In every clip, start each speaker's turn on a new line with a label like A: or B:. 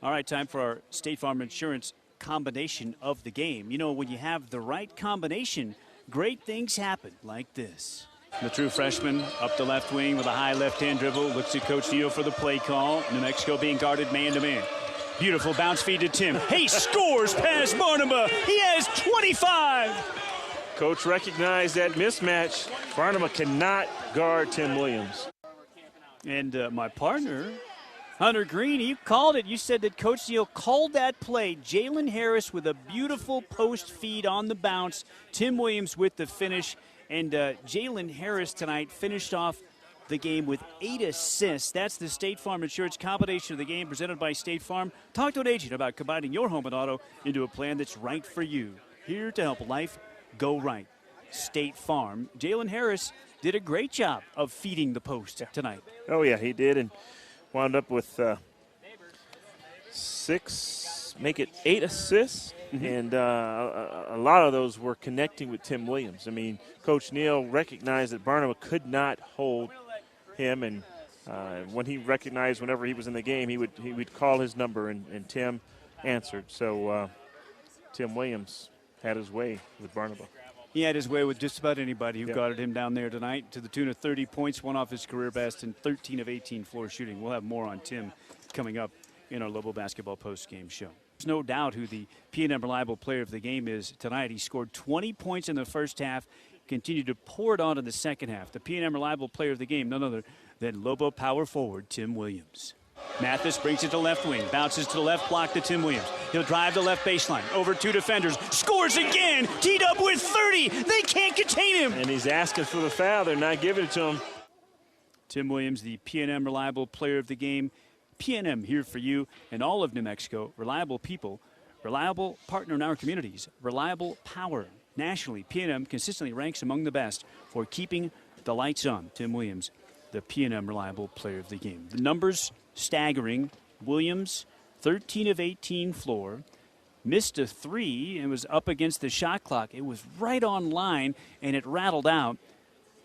A: All right, time for our State Farm Insurance combination of the game. You know, when you have the right combination, great things happen like this. The true freshman up the left wing with a high left-hand dribble. Looks at Coach Neal for the play call. New Mexico being guarded man-to-man. Beautiful bounce feed to Tim. He scores past Barnaba. He has 25.
B: Coach recognized that mismatch. Barnaba cannot guard Tim Williams.
A: And my partner, Hunter Green, you called it. You said that Coach Neal called that play. Jalen Harris with a beautiful post feed on the bounce. Tim Williams with the finish. And Jalen Harris tonight finished off the game with 8 assists. That's the State Farm Insurance combination of the game presented by State Farm. Talk to an agent about combining your home and auto into a plan that's right for you. Here to help life go right. State Farm. Jalen Harris did a great job of feeding the post tonight.
B: Oh, yeah, he did, and wound up with 8 assists. Mm-hmm. And a lot of those were connecting with Tim Williams. I mean, Coach Neal recognized that Barnaba could not hold him, and when he recognized whenever he was in the game, he would call his number, and Tim answered. So Tim Williams had his way with Barnaba.
A: He had his way with just about anybody who guarded him down there tonight, to the tune of 30 points, one off his career best, and 13 of 18 floor shooting. We'll have more on Tim coming up in our Lobo Basketball post-game show. There's no doubt who the P&M Reliable Player of the Game is tonight. He scored 20 points in the first half, continued to pour it on in the second half. The P&M Reliable Player of the Game, none other than Lobo power forward Tim Williams. Mathis brings it to left wing, bounces to the left block to Tim Williams. He'll drive the left baseline, over 2 defenders, scores again, teed up with 30. They can't contain him.
B: And he's asking for the foul. They're not giving it to him.
A: Tim Williams, the P&M Reliable Player of the Game. P&M here for you and all of New Mexico. Reliable people, reliable partner in our communities, reliable power. Nationally, P&M consistently ranks among the best for keeping the lights on. Tim Williams, the P&M Reliable Player of the Game. The numbers staggering. Williams, 13 of 18 floor, missed a 3 and was up against the shot clock. It was right on line, and it rattled out.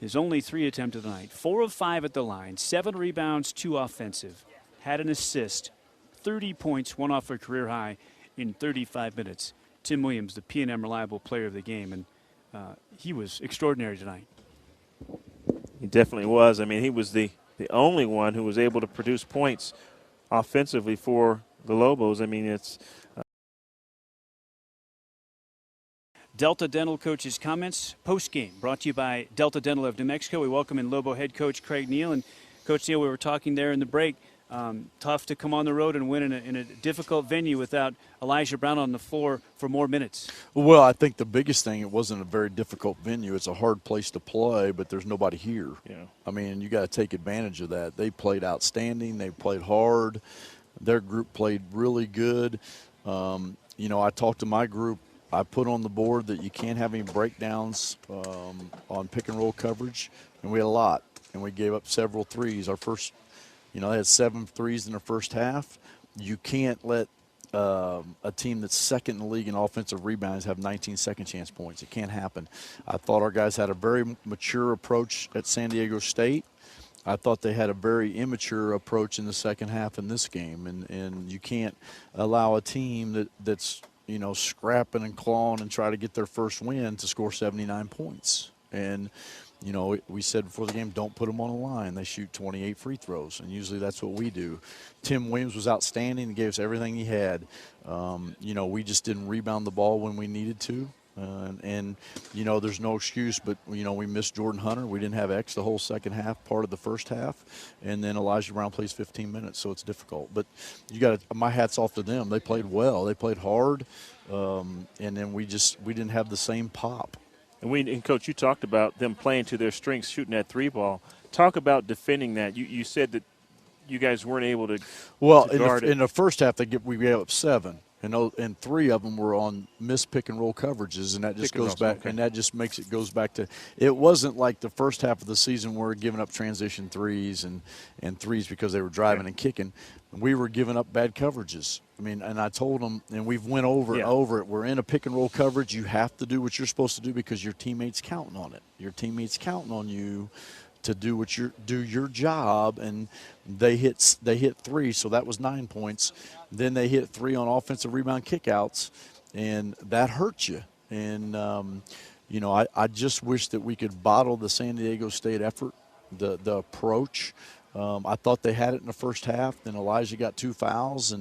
A: His only 3 attempt of the night. 4 of 5 at the line, 7 rebounds, 2 offensive. Had an assist, 30 points, one off a career high in 35 minutes. Tim Williams, the P&M Reliable Player of the Game, and he was extraordinary tonight.
B: He definitely was. I mean, he was the only one who was able to produce points offensively for the Lobos. I mean, it's
A: Delta Dental Coach's comments post-game brought to you by Delta Dental of New Mexico. We welcome in Lobo head coach Craig Neal. And Coach Neal, we were talking there in the break. Tough to come on the road and win in a difficult venue without Elijah Brown on the floor for more minutes.
C: Well, I think the biggest thing, it wasn't a very difficult venue. It's a hard place to play, but there's nobody here.
B: Yeah.
C: I mean, you got to take advantage of that. They played outstanding. They played hard. Their group played really good. You know, I talked to my group. I put on the board that you can't have any breakdowns on pick and roll coverage, and we had a lot. And we gave up several threes. Our first, you know, they had 7 threes in the first half. You can't let a team that's second in the league in offensive rebounds have 19 second chance points. It can't happen. I thought our guys had a very mature approach at San Diego State. I thought they had a very immature approach in the second half in this game. And you can't allow a team that's, you know, scrapping and clawing and try to get their first win to score 79 points. And, you know, we said before the game, don't put them on the line. They shoot 28 free throws, and usually that's what we do. Tim Williams was outstanding. He gave us everything he had. You know, we just didn't rebound the ball when we needed to. And, you know, there's no excuse, but, you know, we missed Jordan Hunter. We didn't have X the whole second half, part of the first half. And then Elijah Brown plays 15 minutes, so it's difficult. But you got to – my hat's off to them. They played well. They played hard. And then we didn't have the same pop.
B: And Coach, you talked about them playing to their strengths, shooting that 3-ball. Talk about defending that. You said that you guys weren't able to guard it.
C: In the first half, we gave up 7. And 3 of them were on missed pick and roll coverages, and that just goes back. Okay. And that just goes back to, it wasn't like the first half of the season where we were giving up transition threes and threes because they were driving and kicking. We were giving up bad coverages. I mean, and I told them, and we've went over and over it. We're in a pick and roll coverage. You have to do what you're supposed to do because your teammates counting on it. Your teammates counting on you to do your job, and they hit 3, so that was 9 points. Then they hit 3 on offensive rebound kickouts, and that hurt you. And I just wish that we could bottle the San Diego State effort, the approach. I thought they had it in the first half. Then Elijah got 2 fouls,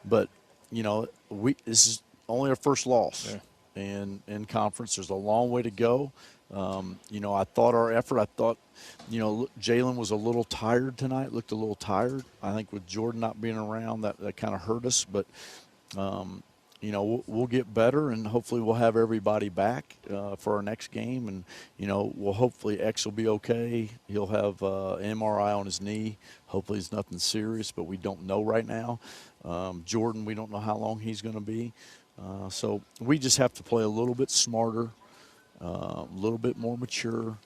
C: but this is only our first loss.
B: Yeah.
C: And in conference, there's a long way to go. I thought our effort, Jalen was a little tired tonight, looked a little tired. I think with Jordan not being around, that kind of hurt us. But, we'll get better, and hopefully we'll have everybody back for our next game. And, hopefully X will be okay. He'll have an MRI on his knee. Hopefully it's nothing serious, but we don't know right now. Jordan, we don't know how long he's going to be. So we just have to play a little bit smarter, a little bit more mature.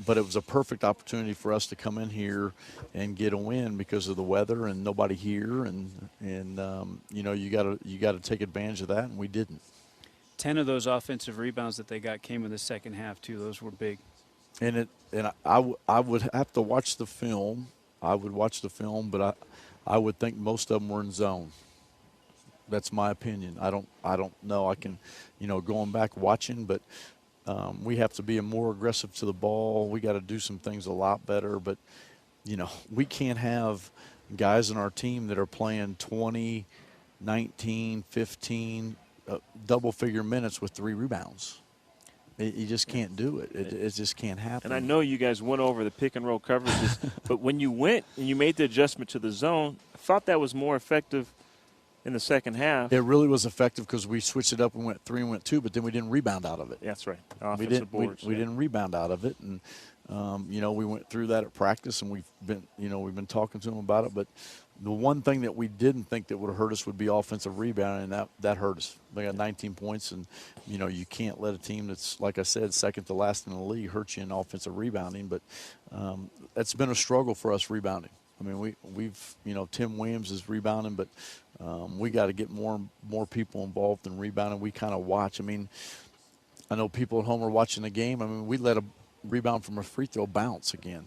C: But it was a perfect opportunity for us to come in here and get a win because of the weather and nobody here, and you got to take advantage of that, and we didn't.
A: 10 of those offensive rebounds that they got came in the second half too. Those were big.
C: And I would have to watch the film. I would watch the film, but I would think most of them were in zone. That's my opinion. I don't know. I can, going back watching, but we have to be more aggressive to the ball. We got to do some things a lot better. But, we can't have guys in our team that are playing 20, 19, 15, double-figure minutes with 3 rebounds. You just can't do it. It just can't happen.
B: And I know you guys went over the pick-and-roll coverages, but when you went and you made the adjustment to the zone, I thought that was more effective in the second half.
C: It really was effective because we switched it up and went 3 and went 2, but then we didn't rebound out of it.
B: That's right.
C: We didn't rebound out of it, and we went through that at practice, and we've been talking to them about it. But the one thing that we didn't think that would have hurt us would be offensive rebounding, and that hurt us. They got 19 points, and you can't let a team that's, like I said, second to last in the league hurt you in offensive rebounding. But it's been a struggle for us rebounding. I mean, we've Tim Williams is rebounding, but we got to get more people involved in rebounding. We kind of watch. I mean, I know people at home are watching the game. I mean, we let a rebound from a free throw bounce again.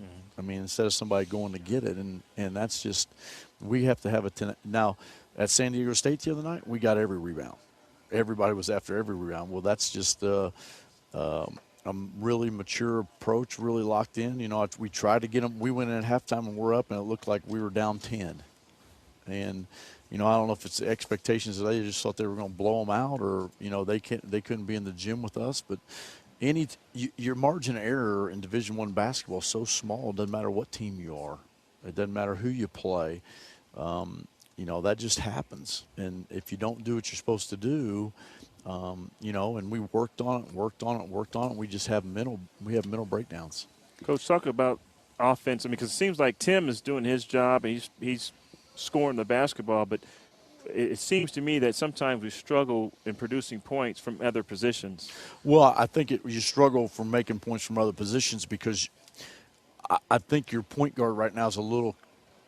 C: Mm-hmm. I mean, instead of somebody going to get it, and that's just we have to have a now at San Diego State the other night. We got every rebound. Everybody was after every rebound. Well, that's just a really mature approach, really locked in. We tried to get them. We went in at halftime and we're up, and it looked like we were down 10. And I don't know if it's the expectations that they just thought they were going to blow them out, or they couldn't be in the gym with us. But your margin of error in Division I basketball is so small. It doesn't matter what team you are. It doesn't matter who you play. That just happens. And if you don't do what you're supposed to do, and we worked on it. We just have mental breakdowns.
B: Coach, talk about offense. I mean, because it seems like Tim is doing his job, and he's scoring the basketball, but it seems to me that sometimes we struggle in producing points from other positions.
C: Well, I think you struggle from making points from other positions because I think your point guard right now is a little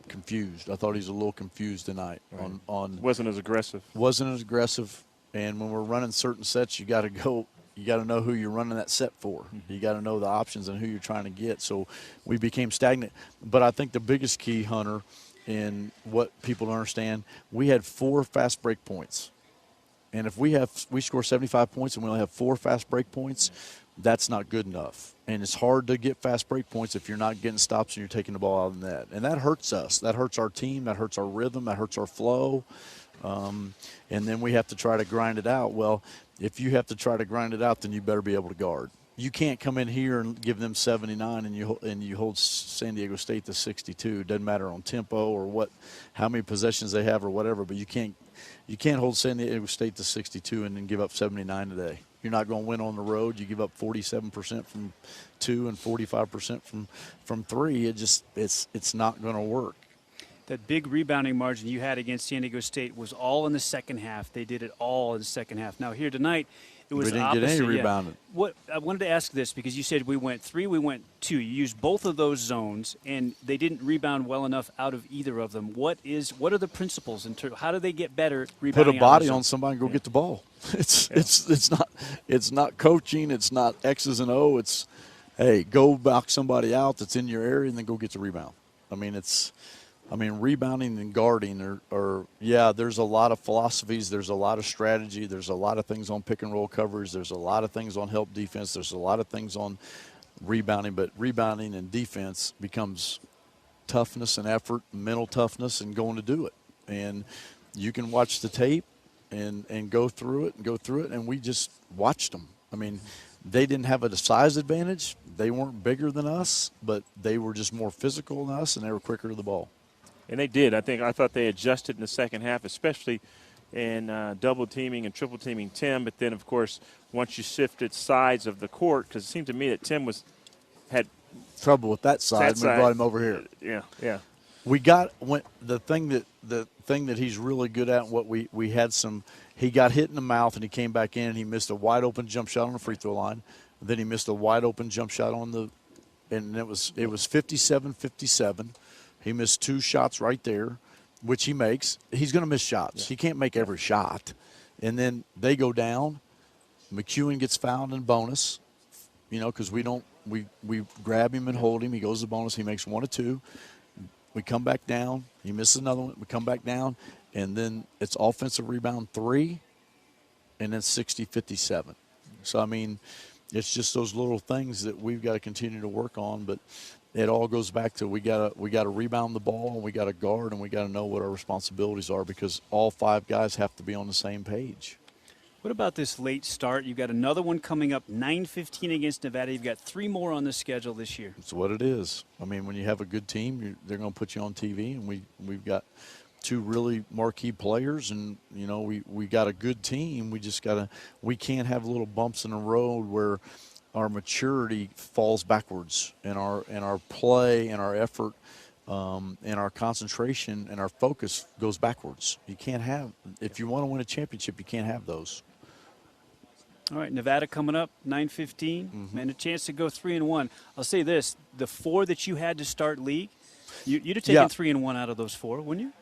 C: confused. I thought he's a little confused tonight.
B: Right.
C: Wasn't as aggressive. And when we're running certain sets, you got to know who you're running that set for. Mm-hmm. You got to know the options and who you're trying to get. So we became stagnant. But I think the biggest key, Hunter, in what people don't understand, we had 4 fast break points. And if we score 75 points and we only have 4 fast break points, that's not good enough. And it's hard to get fast break points if you're not getting stops and you're taking the ball out of the net. And that hurts us. That hurts our team. That hurts our rhythm. That hurts our flow. And then we have to try to grind it out. Well, if you have to try to grind it out, then you better be able to guard. You can't come in here and give them 79 and you hold San Diego State to 62. Doesn't matter on tempo or how many possessions they have or whatever, but you can't hold San Diego State to 62 and then give up 79 today. You're not going to win on the road. You give up 47% from 2 and 45% from 3. It's not going to work.
A: That big rebounding margin you had against San Diego State was all in the second half. They did it all in the second half. Now here tonight, it was
C: we didn't
A: opposite.
C: Get any rebounding.
A: Yeah. What I wanted to ask this because you said we went 3, we went 2. You used both of those zones, and they didn't rebound well enough out of either of them. What are the principles in terms? How do they get better rebounding?
C: Put a body on somebody and go get the ball. It's not coaching. It's not X's and O. hey, go knock somebody out that's in your area and then go get the rebound. I mean, rebounding and guarding there's a lot of philosophies. There's a lot of strategy. There's a lot of things on pick and roll coverage. There's a lot of things on help defense. There's a lot of things on rebounding, but rebounding and defense becomes toughness and effort, mental toughness, and going to do it. And you can watch the tape and go through it, and we just watched them. I mean, they didn't have a size advantage. They weren't bigger than us, but they were just more physical than us, and they were quicker to the ball.
B: And they did. I thought they adjusted in the second half, especially in double teaming and triple teaming Tim. But then, of course, once you shifted sides of the court, because it seemed to me that Tim had
C: trouble with that side. We brought him over here.
B: Yeah.
C: We got the thing that he's really good at. What we had some. He got hit in the mouth and he came back in and he missed a wide open jump shot on the free throw line. Then he missed a wide open jump shot and it was 57-57. He missed 2 shots right there, which he makes. He's going to miss shots. Yeah. He can't make every shot. And then they go down. McEwen gets fouled in bonus, because we grab him and hold him. He goes to bonus. He makes 1 or 2. We come back down. He misses another one. We come back down. And then it's offensive rebound 3, and then 60-57. So, I mean, it's just those little things that we've got to continue to work on. But it all goes back to we got to rebound the ball, and we got to guard, and we got to know what our responsibilities are because all 5 guys have to be on the same page.
A: What about this late start? You've got another one coming up, 9:15 against Nevada. You've got 3 more on the schedule this year.
C: It's what it is. I mean, when you have a good team, they're going to put you on TV, and we've got 2 really marquee players, and we got a good team. We can't have little bumps in the road where our maturity falls backwards, and our play and our effort and our concentration and our focus goes backwards. You can't have, if you want to win a championship, you can't have those.
A: All right, Nevada coming up, 9:15, and a chance to go 3-1. I'll say this: the 4 that you had to start league, you'd have taken 3-1 out of those 4, wouldn't you?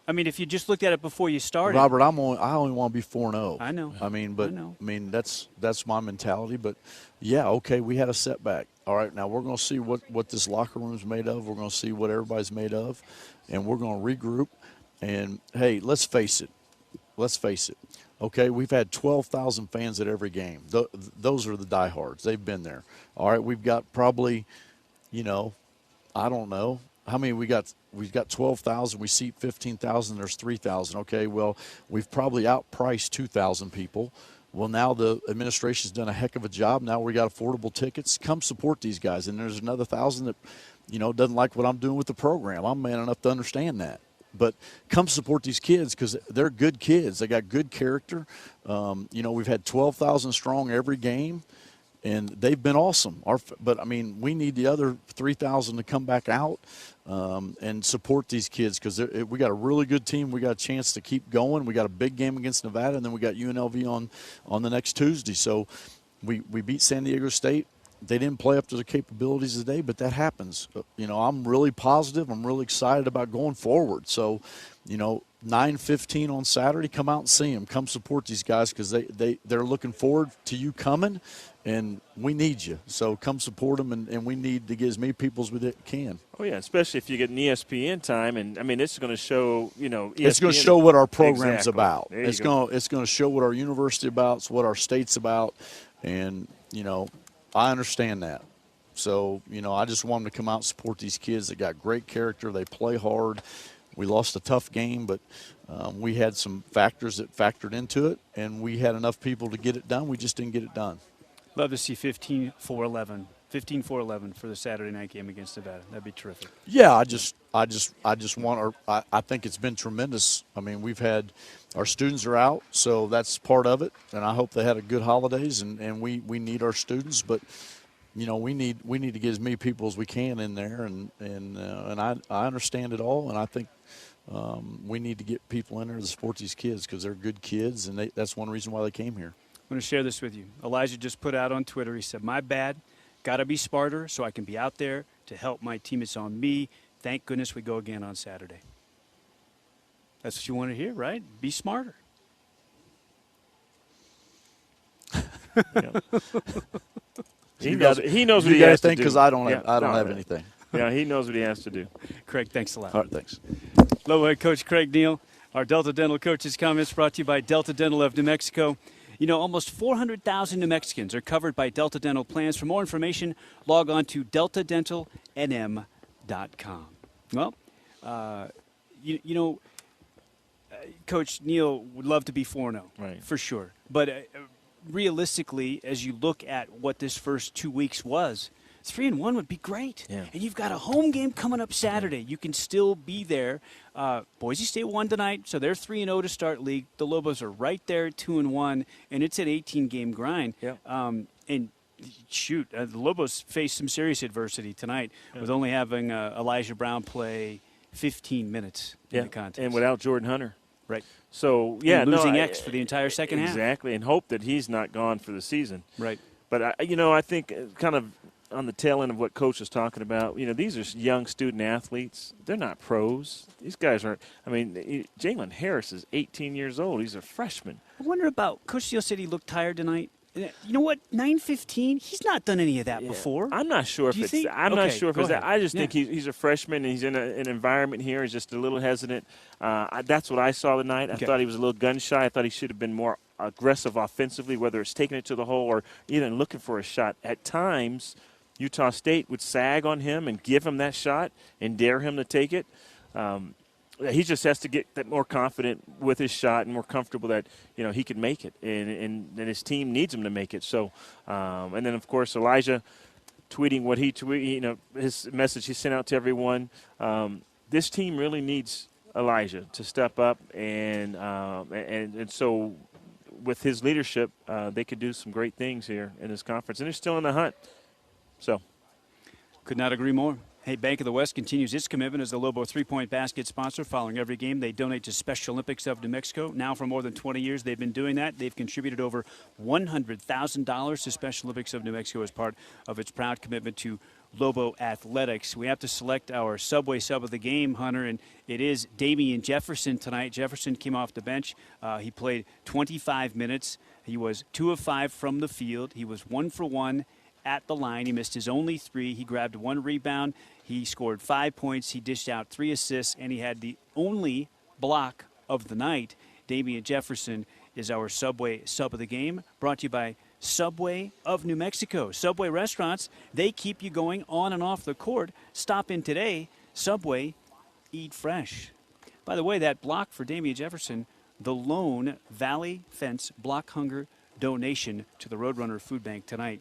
A: I mean, if you just looked at it before you started.
C: Robert, I only want to be 4-0.
A: I know.
C: I mean, that's my mentality. But yeah, okay, we had a setback. All right, now we're going to see what this locker room is made of. We're going to see what everybody's made of, and we're going to regroup. And hey, let's face it. Okay, we've had 12,000 fans at every game. Those are the diehards. They've been there. All right, we've got probably, I don't know. How many we got? We've got 12,000. We seat 15,000. There's 3,000. Okay, well, we've probably outpriced 2,000 people. Well, now the administration's done a heck of a job. Now we got affordable tickets. Come support these guys. And there's another 1,000 that, doesn't like what I'm doing with the program. I'm man enough to understand that. But come support these kids because they're good kids. They got good character. We've had 12,000 strong every game. And they've been awesome. But, I mean, we need the other 3,000 to come back out and support these kids because we got a really good team. We got a chance to keep going. We got a big game against Nevada, and then we got UNLV on the next Tuesday. So we beat San Diego State. They didn't play up to their capabilities today, but that happens. I'm really positive. I'm really excited about going forward. So, 9:15 on Saturday, come out and see them. Come support these guys because they're looking forward to you coming, and we need you. So come support them, and we need to get as many people as we can.
B: Oh, yeah, especially if you get an ESPN time. And, I mean, it's going to show, ESPN.
C: It's going to show what our program's
B: exactly.
C: about. It's going to show what our university about, it's what our state's about, and, I understand that. So, I just want them to come out and support these kids. They got great character. They play hard. We lost a tough game, but we had some factors that factored into it, and we had enough people to get it done. We just didn't get it done.
A: Love to see 15-4-11 for the Saturday night game against Nevada. That'd be terrific.
C: Yeah, I just want I think it's been tremendous. I mean, we've had our students are out, so that's part of it, and I hope they had a good holidays, and we need our students, but we need to get as many people as we can in there, and I understand it all, and I think we need to get people in there to support these kids because they're good kids, and that's one reason why they came here.
A: I'm going to share this with you. Elijah just put out on Twitter, he said, "My bad, got to be smarter so I can be out there to help my team. It's on me. Thank goodness we go again on Saturday." That's what you want to hear, right? Be smarter.
B: He knows what he
C: you
B: has
C: got
B: to
C: anything?
B: do.
C: Because I don't
B: Yeah,
C: have
B: no.
C: anything.
B: Yeah, he knows what he has to do.
A: Craig, thanks a lot.
C: All right, thanks.
A: Lobo head coach Craig Neal. Our Delta Dental coaches' comments brought to you by Delta Dental of New Mexico. You know, almost 400,000 New Mexicans are covered by Delta Dental plans. For more information, log on to deltadentalnm.com. Well, Coach Neal would love to be 4-0,
B: Right.
A: for sure. But realistically, as you look at what this first 2 weeks was, 3-1 would be great.
B: Yeah.
A: And you've got a home game coming up Saturday. You can still be there. Boise State won tonight, so they're 3-0 to start league. The Lobos are right there at 2-1, and it's an 18-game grind.
B: Yeah.
A: And shoot, the Lobos faced some serious adversity tonight with only having Elijah Brown play 15 minutes in the contest.
B: And without Jordan Hunter.
A: Right.
B: So,
A: and losing X for the entire second half.
B: Exactly, and hope that he's not gone for the season.
A: Right.
B: But, I think kind of on the tail end of what Coach was talking about, these are young student athletes. They're not pros. These guys aren't. I mean, Jalen Harris is 18 years old. He's a freshman.
A: I wonder about Coach Steele said he looked tired tonight. You know what? 9:15. He's not done any of that before.
B: I'm not sure
A: Do
B: if
A: you
B: it's.
A: think?
B: I'm not
A: Okay,
B: sure if
A: go
B: it's that.
A: ahead.
B: I just think he's a freshman and he's in an environment here. He's just a little hesitant. That's what I saw tonight. I thought he was a little gun shy. I thought he should have been more aggressive offensively, whether it's taking it to the hole or even looking for a shot. At times, Utah State would sag on him and give him that shot and dare him to take it. He just has to get that more confident with his shot and more comfortable that he can make it, and his team needs him to make it. So, and then of course Elijah tweeting what he tweeted, his message he sent out to everyone. This team really needs Elijah to step up, and so with his leadership, they could do some great things here in this conference, and they're still in the hunt. So,
A: could not agree more. Hey, Bank of the West continues its commitment as the Lobo three-point basket sponsor. Following every game, they donate to Special Olympics of New Mexico. Now, for more than 20 years, they've been doing that. They've contributed over $100,000 to Special Olympics of New Mexico as part of its proud commitment to Lobo athletics. We have to select our Subway sub of the game, Hunter, and it is Damian Jefferson tonight. Jefferson came off the bench. He played 25 minutes. He was 2 of 5 from the field. He was 1 for 1 at the line. He missed his only 3. He grabbed 1 rebound. He scored 5 points. He dished out 3 assists, and he had the only block of the night. Damian Jefferson is our Subway sub of the game, brought to you by Subway of New Mexico. Subway restaurants, they keep you going on and off the court. Stop in today. Subway, eat fresh. By the way, that block for Damian Jefferson, the lone Valley Fence block hunger donation to the Roadrunner Food Bank tonight.